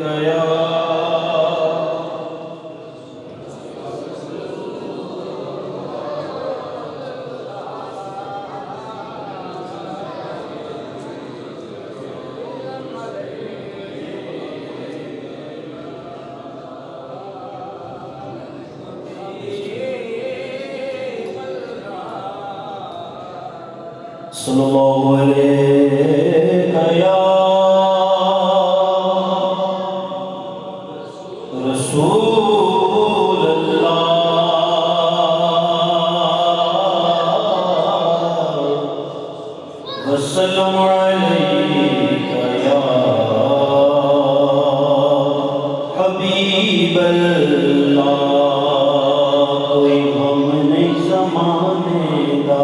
कया सल्लल्लाहु अलैहि या रसूल अल्लाह वसल्लम अलैका या हबीब अल्लाह कोई हम नहीं ज़मानेदा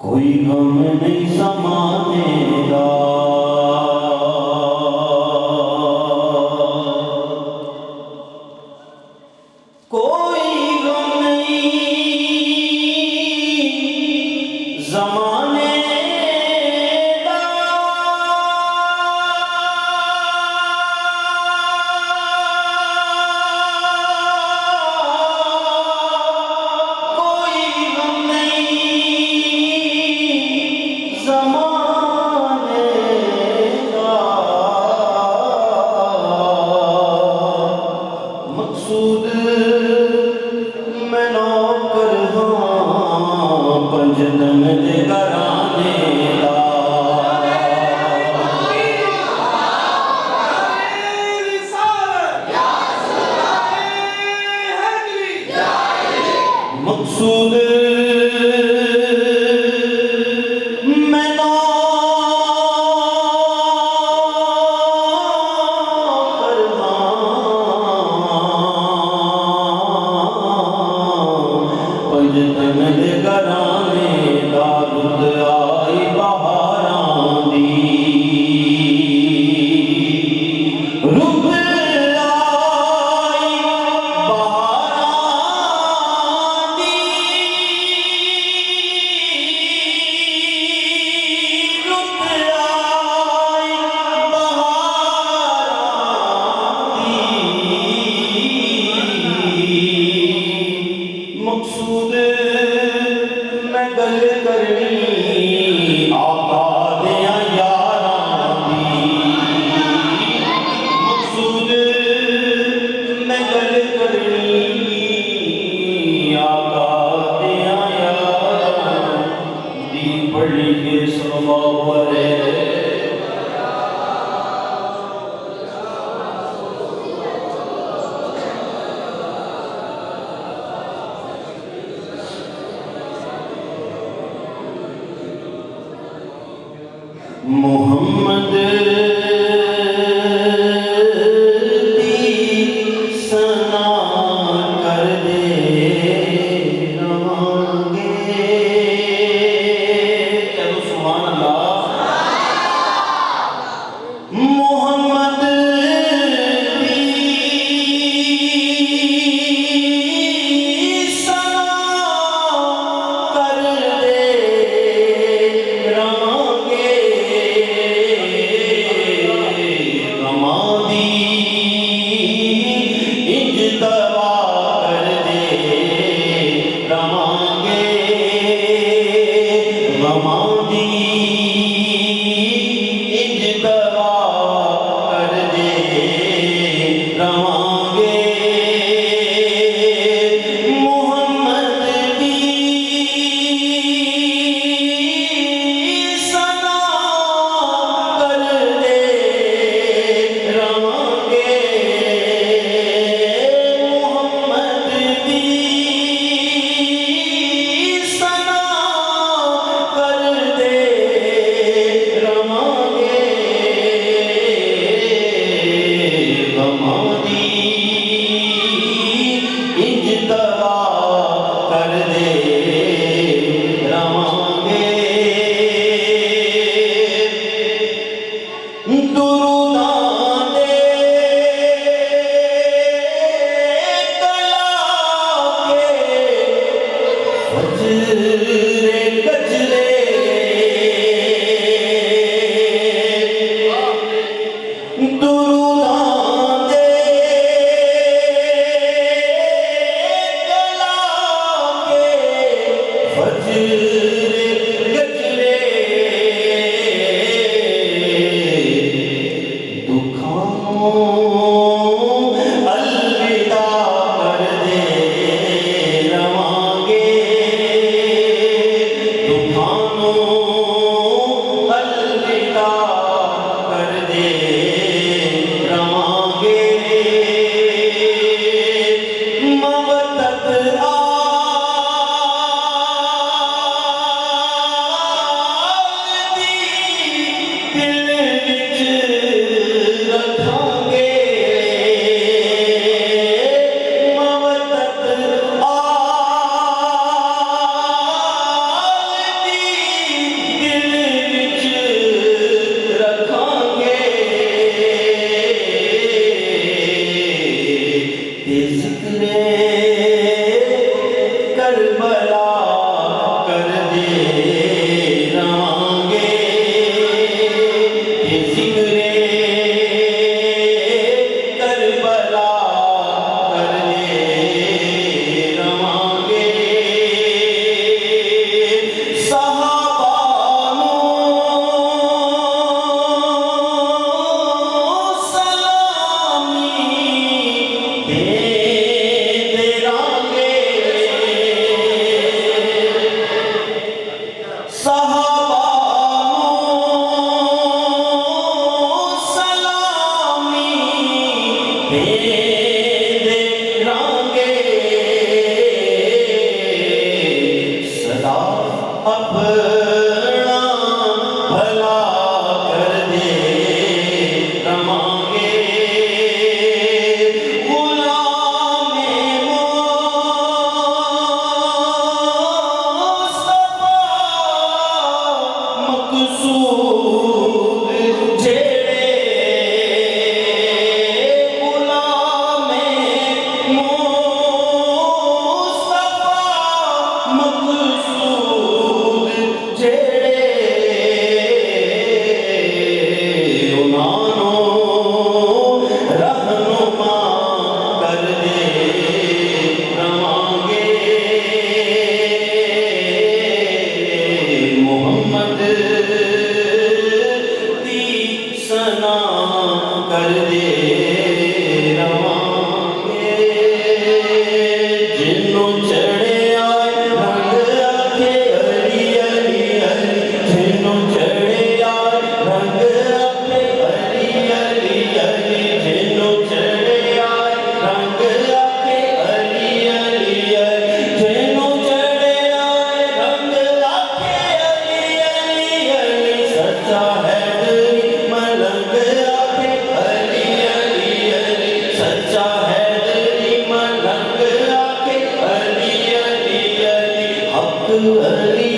कोई गम नहीं समानेगा कोई गम नहीं ज़मानेगा कोई गम नहीं ज़मानेगा मकसूद मैं नौकर हाँ पंजतन दे घराने दा मकसूद मैं नौकर पंजतन दे घराने दा रुत आई बहारां दी रुत आई बहारां दी रुत आई बहारां दी मकसूद मैं गल करनी आका दियां यारां दी मकसूद मैं गल करनी आका दियां यारां दी पढ़ी के सल्लल्लाहु अलैहि मोहम्मद दी सना कर दे रवांगे चलो सुभान अल्लाह मोहम्मद दी सना कर दे रवांगे फजरे गजरे दुरूदां दे कलाके फजरे गजरे दुखां अलविदा कर दे रवांगे दुखां अलविदा कर दे रवांगे मवदत आदी दिल विच रखांगे मवदत आदी दिल विच रखांगे ते ज़िक्रे करबला कर दे रवांगे ते ज़िक्रे करबला कर दे रवांगे सहाबा नूं सलामी दे रांगे सहाबा नूं सलामी दे रांगे सदा अपना भला कर दे रवांगे गुलामे मुस्तफा मकसूद जेड़े गुलामे मुस्तफा मकसूद जेड़े उन्हां नूं रहनुमा कर दे रवांगे मुहम्मद दी सना कर दे रवांगे जिन्नों चढ़े आए रंग आखे अली अली अली जिन्नों चढ़े आए रंग आखे अली अली अली जिन्नों चढ़े आए रंग आखे अली अली अली जिन्नों चढ़े आए रंग आखे अली अली अली सच्चा हैदरी मलंग आखे अली अली अली सच्चा हैदरी मलंग आखे अली अली अली हक अली